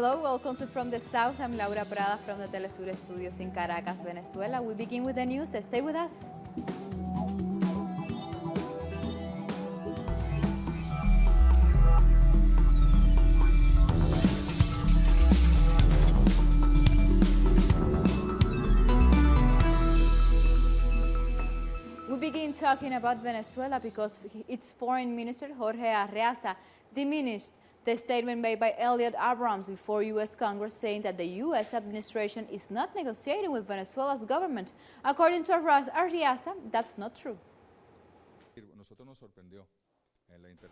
Hello, welcome to From the South. I'm Laura Prada from the Telesur Studios in Caracas, Venezuela. We begin with the news. Stay with us. We begin talking about Venezuela because its foreign minister, Jorge Arreaza, diminished the statement made by Elliot Abrams before U.S. Congress saying that the U.S. administration is not negotiating with Venezuela's government. According to Arreaza, that's not true.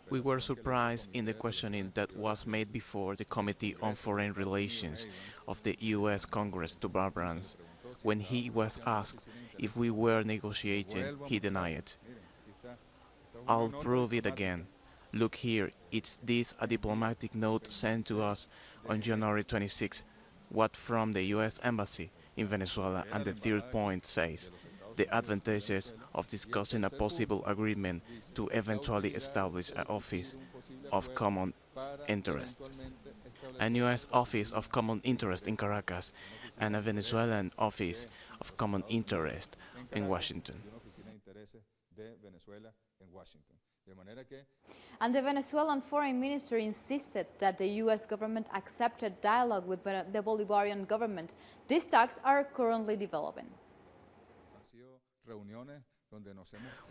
We were surprised in the questioning that was made before the Committee on Foreign Relations of the U.S. Congress to Abrams. When he was asked if we were negotiating, he denied it. I'll prove it again. Look here, it's this a diplomatic note sent to us on January 26, what from the U.S. Embassy in Venezuela, and the third point says, the advantages of discussing a possible agreement to eventually establish an office of common interests. An U.S. office of common interest in Caracas and a Venezuelan office of common interest in Washington. And the Venezuelan foreign minister insisted that the U.S. government accepted dialogue with the Bolivarian government. These talks are currently developing.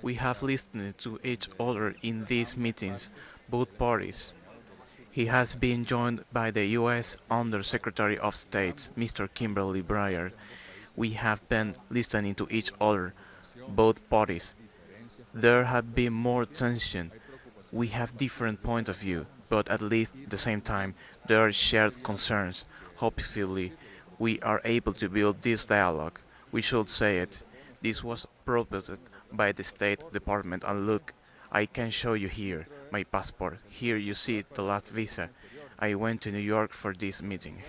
We have listened to each other in these meetings, both parties. He has been joined by the U.S. Under-Secretary of State, Mr. Kimberly Breyer. We have been listening to each other, both parties. There have been more tension. We have different points of view, but at least at the same time, there are shared concerns. Hopefully, we are able to build this dialogue. We should say it. This was proposed by the State Department, and look, I can show you here my passport. Here you see the last visa. I went to New York for this meeting.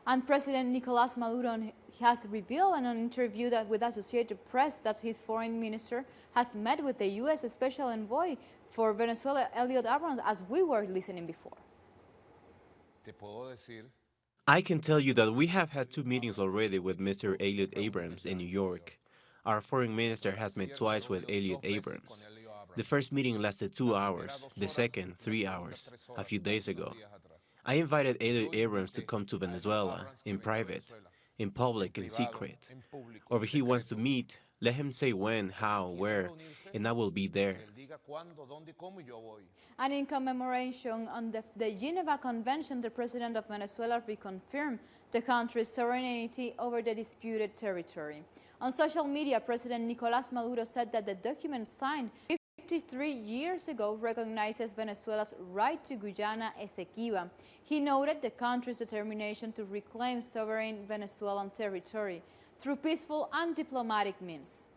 And President Nicolás Maduro has revealed in an interview with Associated Press that his foreign minister has met with the U.S. Special Envoy for Venezuela, Elliot Abrams, as we were listening before. I can tell you that we have had 2 meetings already with Mr. Elliot Abrams in New York. Our foreign minister has met twice with Elliot Abrams. The first meeting lasted 2 hours, the second 3 hours, a few days ago. I invited Elliot Abrams to come to Venezuela, in private, in public, in secret. Or if he wants to meet, let him say when, how, where, and I will be there. And in commemoration on the Geneva Convention, the President of Venezuela reconfirmed the country's sovereignty over the disputed territory. On social media, President Nicolás Maduro said that the document signed 53 years ago recognizes Venezuela's right to Guyana Esequiba. He noted the country's determination to reclaim sovereign Venezuelan territory through peaceful and diplomatic means.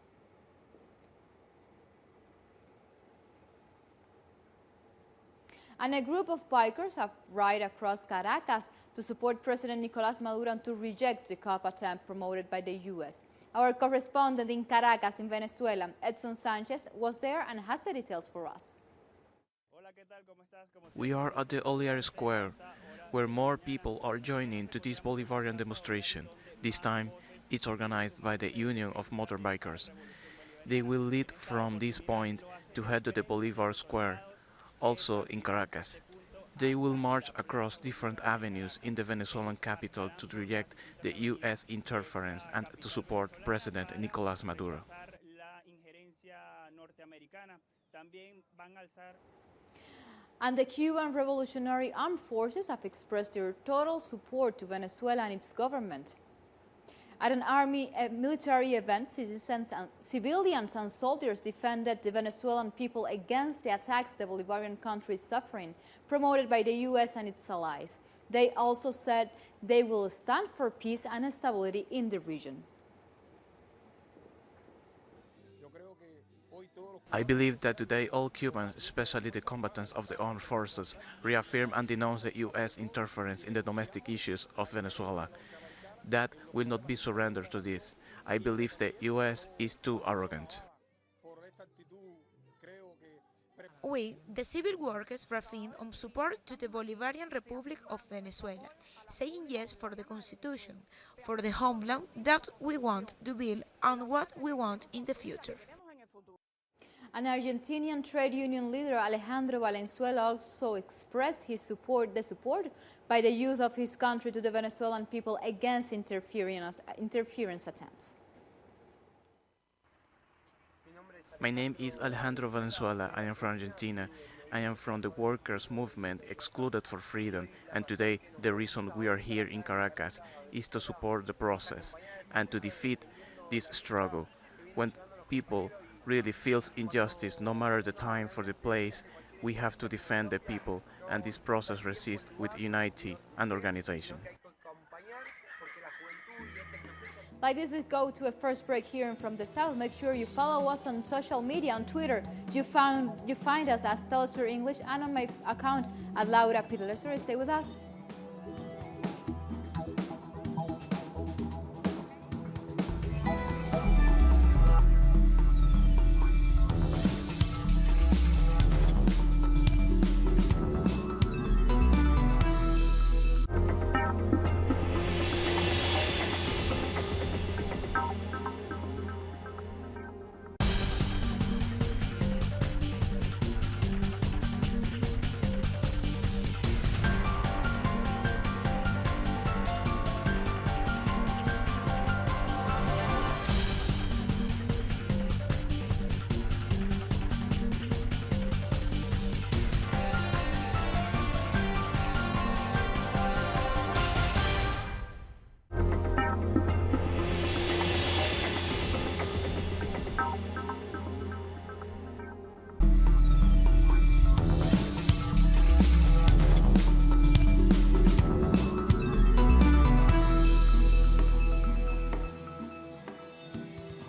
And a group of bikers have ride across Caracas to support President Nicolás Maduro and to reject the coup attempt promoted by the U.S. Our correspondent in Caracas, in Venezuela, Edson Sanchez, was there and has the details for us. We are at the Oliar Square, where more people are joining to this Bolivarian demonstration. This time, it's organized by the Union of Motorbikers. They will lead from this point to head to the Bolivar Square, also in Caracas. They will march across different avenues in the Venezuelan capital to reject the U.S. interference and to support President Nicolás Maduro. And the Cuban Revolutionary Armed Forces have expressed their total support to Venezuela and its government. At an military event, civilians and soldiers defended the Venezuelan people against the attacks the Bolivarian country is suffering, promoted by the U.S. and its allies. They also said they will stand for peace and stability in the region. I believe that today all Cubans, especially the combatants of the armed forces, reaffirm and denounce the U.S. interference in the domestic issues of Venezuela. That will not be surrendered to this. I believe the U.S. is too arrogant. We, the civil workers, rallied on support to the Bolivarian Republic of Venezuela, saying yes for the constitution, for the homeland that we want to build and what we want in the future. An Argentinian trade union leader, Alejandro Valenzuela, also expressed his support by the youth of his country to the Venezuelan people against interference attempts. My name is Alejandro Valenzuela. I am from Argentina. I am from the workers' movement Excluded for Freedom, and today the reason we are here in Caracas is to support the process and to defeat this struggle. When people really feels injustice, no matter the time or the place, we have to defend the people, and this process resists with unity and organization. Like this, we go to a first break here from the South. Make sure you follow us on social media, on Twitter. You find us as Telesur English, and on my account at Laura Pirlesur. Stay with us.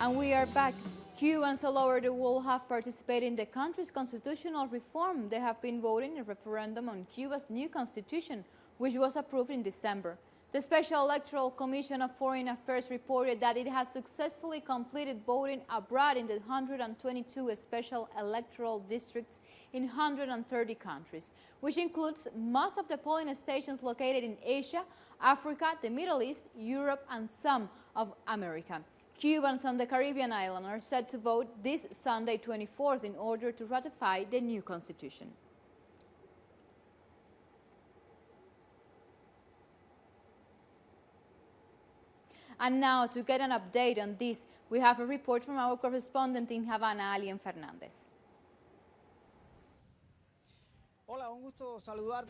And we are back. Cubans all over the world have participated in the country's constitutional reform. They have been voting in a referendum on Cuba's new constitution, which was approved in December. The Special Electoral Commission of Foreign Affairs reported that it has successfully completed voting abroad in the 122 special electoral districts in 130 countries, which includes most of the polling stations located in Asia, Africa, the Middle East, Europe, and some of America. Cubans on the Caribbean island are set to vote this Sunday 24th in order to ratify the new constitution. And now, to get an update on this, we have a report from our correspondent in Havana, Alien Fernandez.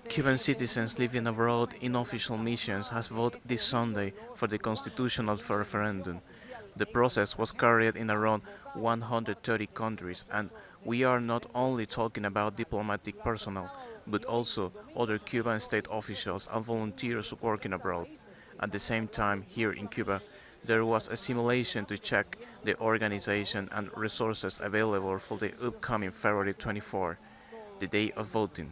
Cuban citizens living abroad in official missions has voted this Sunday for the constitutional referendum. The process was carried in around 130 countries, and we are not only talking about diplomatic personnel, but also other Cuban state officials and volunteers working abroad. At the same time, here in Cuba, there was a simulation to check the organization and resources available for the upcoming February 24, the day of voting.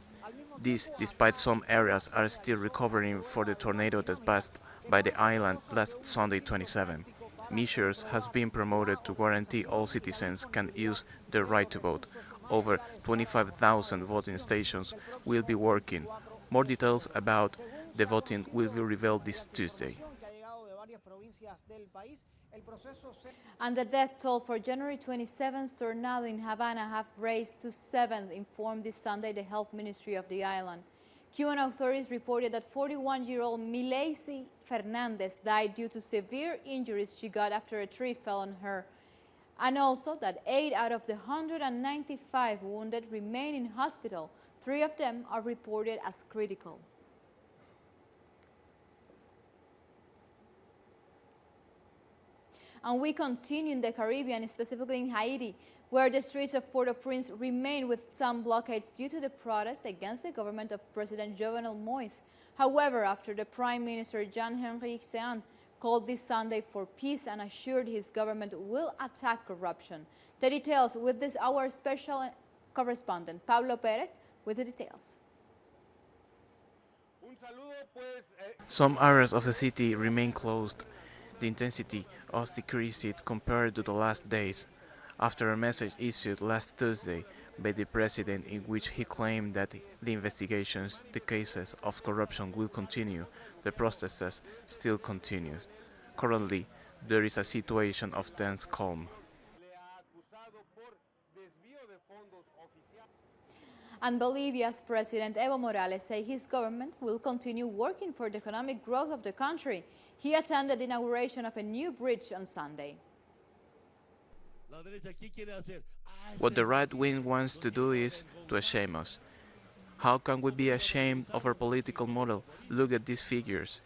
This, despite some areas are still recovering from the tornado that passed by the island last Sunday 27. Measures has been promoted to guarantee all citizens can use their right to vote. Over 25,000 voting stations will be working. More details about the voting will be revealed this Tuesday. And the death toll for January 27th tornado in Havana have raised to 7, informed this Sunday the Health Ministry of the island. Cuban authorities reported that 41-year-old Milesi Fernandez died due to severe injuries she got after a tree fell on her, and also that 8 out of the 195 wounded remain in hospital. 3 of them are reported as critical. And we continue in the Caribbean, specifically in Haiti, where the streets of Port-au-Prince remain with some blockades due to the protest against the government of President Jovenel Moïse. However, after the Prime Minister Jean-Henri Sean called this Sunday for peace and assured his government will attack corruption. The details with this our special correspondent, Pablo Perez, with the details. Some areas of the city remain closed. The intensity has decreased compared to the last days. After a message issued last Thursday by the president in which he claimed that the investigations, the cases of corruption will continue, the processes still continue. Currently, there is a situation of tense calm. And Bolivia's President Evo Morales said his government will continue working for the economic growth of the country. He attended the inauguration of a new bridge on Sunday. What the right wing wants to do is to shame us. How can we be ashamed of our political model? Look at these figures.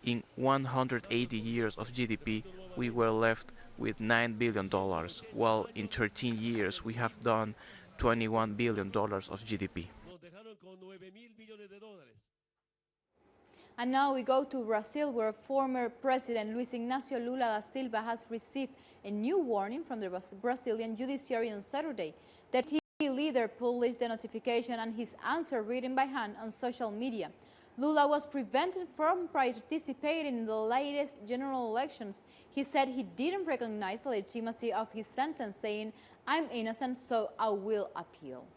In 180 years of GDP, we were left with $9 billion, while in 13 years we have done $21 billion of GDP. And now we go to Brazil, where former President Luiz Inácio Lula da Silva has received a new warning from the Brazilian judiciary on Saturday. The TV leader published the notification and his answer written by hand on social media. Lula was prevented from participating in the latest general elections. He said he didn't recognize the legitimacy of his sentence, saying, "I'm innocent, so I will appeal."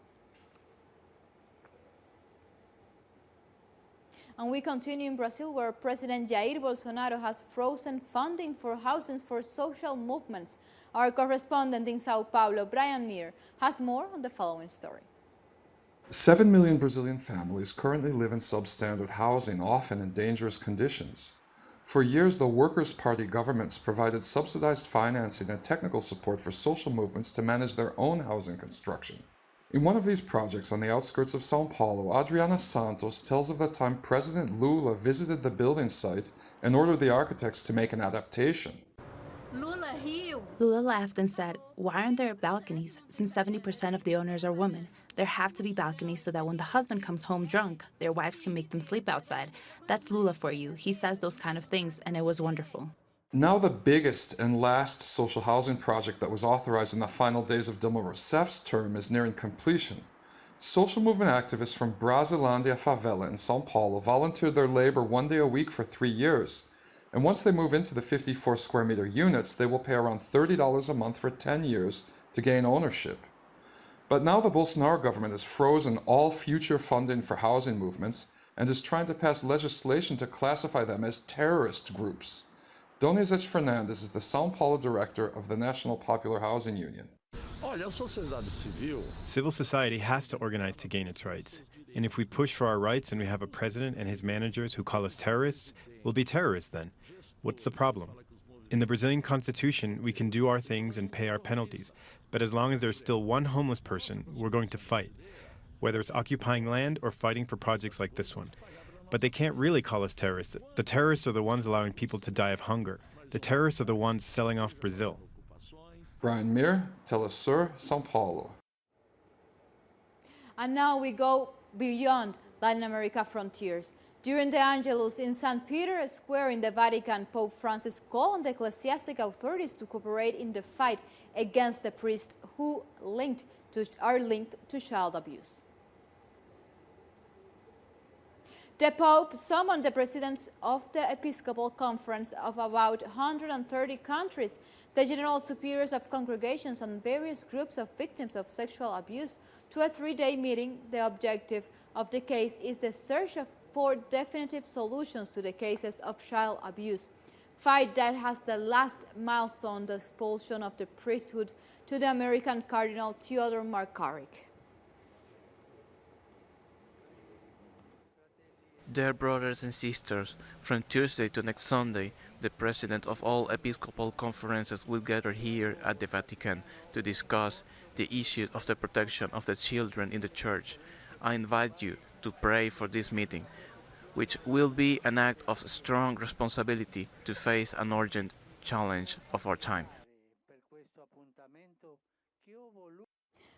And we continue in Brazil, where President Jair Bolsonaro has frozen funding for housing for social movements. Our correspondent in Sao Paulo, Brian Meir, has more on the following story. 7 million Brazilian families currently live in substandard housing, often in dangerous conditions. For years, the Workers' Party governments provided subsidized financing and technical support for social movements to manage their own housing construction. In one of these projects on the outskirts of São Paulo, Adriana Santos tells of the time President Lula visited the building site and ordered the architects to make an adaptation. Lula laughed and said, "Why aren't there balconies? Since 70% of the owners are women, there have to be balconies so that when the husband comes home drunk, their wives can make them sleep outside. That's Lula for you. He says those kind of things, and it was wonderful." Now the biggest and last social housing project that was authorized in the final days of Dilma Rousseff's term is nearing completion. Social movement activists from Brasilândia favela in São Paulo volunteered their labor 1 day a week for 3 years. And once they move into the 54 square meter units, they will pay around $30 a month for 10 years to gain ownership. But now the Bolsonaro government has frozen all future funding for housing movements and is trying to pass legislation to classify them as terrorist groups. Donizete Fernandes is the São Paulo director of the National Popular Housing Union. Civil society has to organize to gain its rights. And if we push for our rights and we have a president and his managers who call us terrorists, we'll be terrorists then. What's the problem? In the Brazilian Constitution, we can do our things and pay our penalties. But as long as there's still one homeless person, we're going to fight, whether it's occupying land or fighting for projects like this one. But they can't really call us terrorists. The terrorists are the ones allowing people to die of hunger. The terrorists are the ones selling off Brazil. Brian Meir, Telesur, São Paulo. And now we go beyond Latin America frontiers. During the Angelus in St. Peter's Square in the Vatican, Pope Francis called on the ecclesiastic authorities to cooperate in the fight against the priests who are linked to child abuse. The Pope summoned the presidents of the Episcopal Conference of about 130 countries, the general superiors of congregations and various groups of victims of sexual abuse to a 3-day meeting. The objective of the case is the search for definitive solutions to the cases of child abuse, fight that has the last milestone, the expulsion of the priesthood to the American Cardinal Theodore McCarrick. Dear brothers and sisters, from Tuesday to next Sunday, the President of all Episcopal Conferences will gather here at the Vatican to discuss the issue of the protection of the children in the Church. I invite you to pray for this meeting, which will be an act of strong responsibility to face an urgent challenge of our time.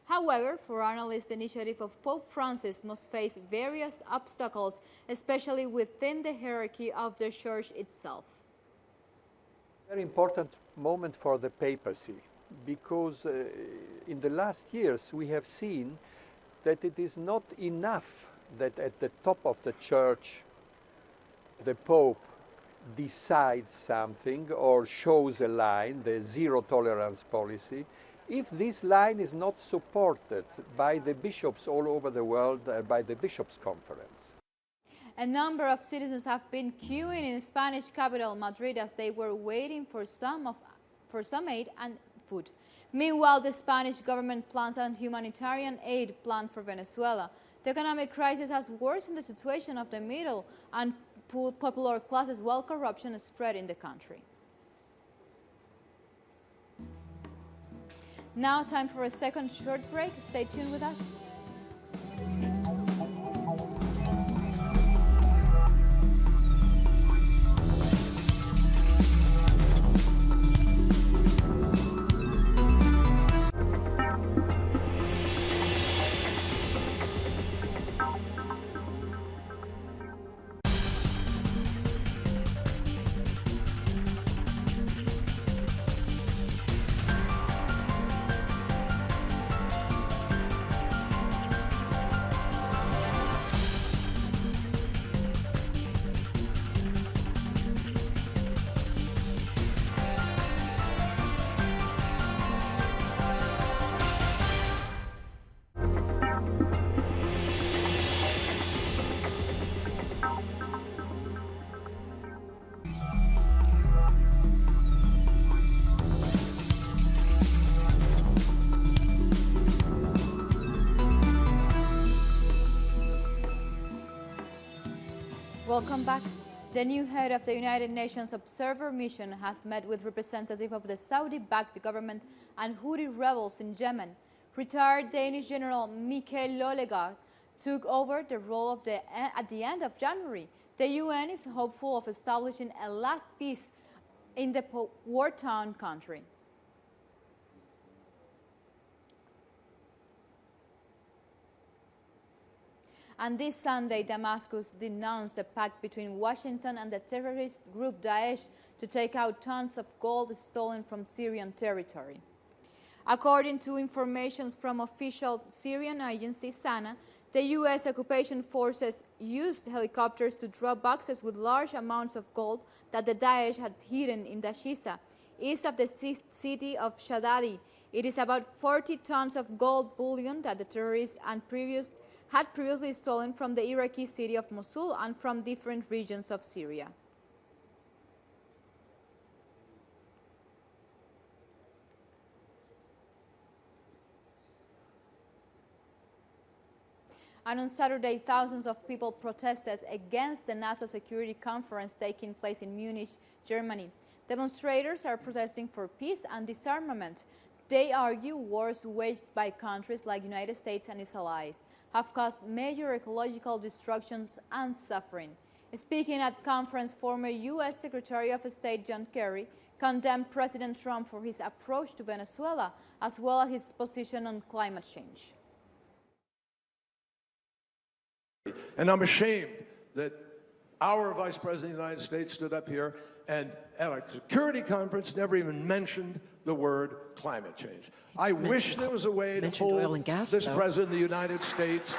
However, for analysts, the initiative of Pope Francis must face various obstacles, especially within the hierarchy of the Church itself. Very important moment for the papacy, because in the last years we have seen that it is not enough that at the top of the Church the Pope decides something or shows a line, the zero tolerance policy. if this line is not supported by the bishops all over the world, by the bishops' conference. A number of citizens have been queuing in Spanish capital Madrid as they were waiting for some aid and food. Meanwhile, the Spanish government plans a humanitarian aid plan for Venezuela. The economic crisis has worsened the situation of the middle and popular classes while corruption is spread in the country. Now time for a second short break. Stay tuned with us. Welcome back. The new head of the United Nations Observer Mission has met with representatives of the Saudi-backed government and Houthi rebels in Yemen. Retired Danish General Michael Lollegaard took over the role at the end of January. The UN is hopeful of establishing a last peace in the war-torn country. And this Sunday, Damascus denounced a pact between Washington and the terrorist group Daesh to take out tons of gold stolen from Syrian territory. According to information from official Syrian agency SANA, the U.S. occupation forces used helicopters to drop boxes with large amounts of gold that the Daesh had hidden in Dashiza, east of the city of Shadadi. It is about 40 tons of gold bullion that the terrorists had previously stolen from the Iraqi city of Mosul and from different regions of Syria. And on Saturday, thousands of people protested against the NATO security conference taking place in Munich, Germany. Demonstrators are protesting for peace and disarmament. They argue wars waged by countries like the United States and its allies have caused major ecological destructions and suffering. Speaking at conference, former U.S. Secretary of State John Kerry condemned President Trump for his approach to Venezuela, as well as his position on climate change. And I'm ashamed that our Vice President of the United States stood up here and at a security conference never even mentioned the word climate change. I wish there was a way to hold this President of the United States.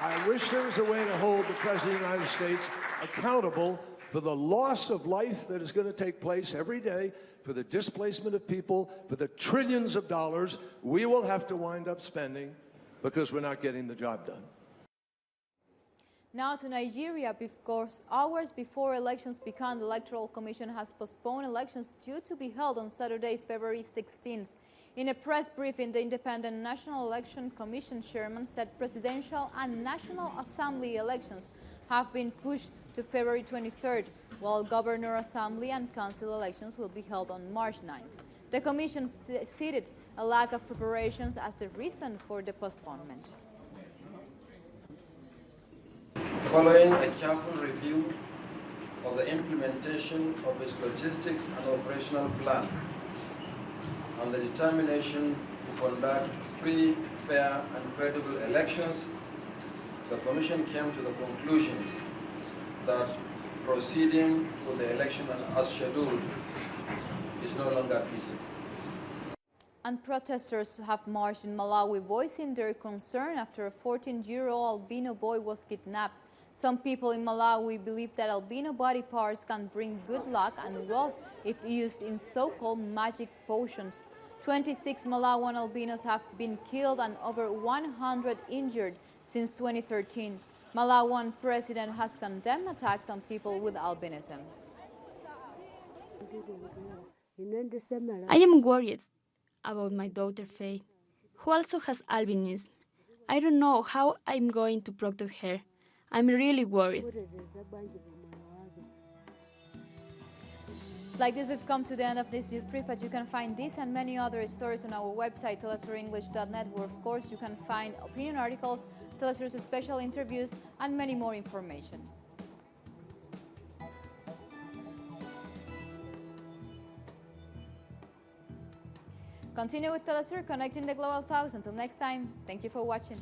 I wish there was a way to hold the President of the United States accountable for the loss of life that is going to take place every day, for the displacement of people, for the trillions of dollars we will have to wind up spending because we're not getting the job done. Now to Nigeria, because hours before elections began, the Electoral Commission has postponed elections due to be held on Saturday, February 16th. In a press briefing, the Independent National Election Commission chairman said presidential and National Assembly elections have been pushed to February 23rd, while Governor Assembly and Council elections will be held on March 9th. The Commission cited a lack of preparations as the reason for the postponement. Following a careful review of the implementation of its logistics and operational plan and the determination to conduct free, fair and credible elections, the Commission came to the conclusion that proceeding with the election as scheduled is no longer feasible. And protesters have marched in Malawi voicing their concern after a 14-year-old albino boy was kidnapped. Some people in Malawi believe that albino body parts can bring good luck and wealth if used in so-called magic potions. 26 Malawian albinos have been killed and over 100 injured since 2013. Malawian president has condemned attacks on people with albinism. I am worried about my daughter Faye, who also has albinism. I don't know how I'm going to protect her. I'm really worried. Like this, we've come to the end of this youth brief, but you can find this and many other stories on our website, telesurenglish.net, where of course you can find opinion articles, Telesur's special interviews, and many more information. Continue with Telesur, connecting the Global South. Until next time, thank you for watching.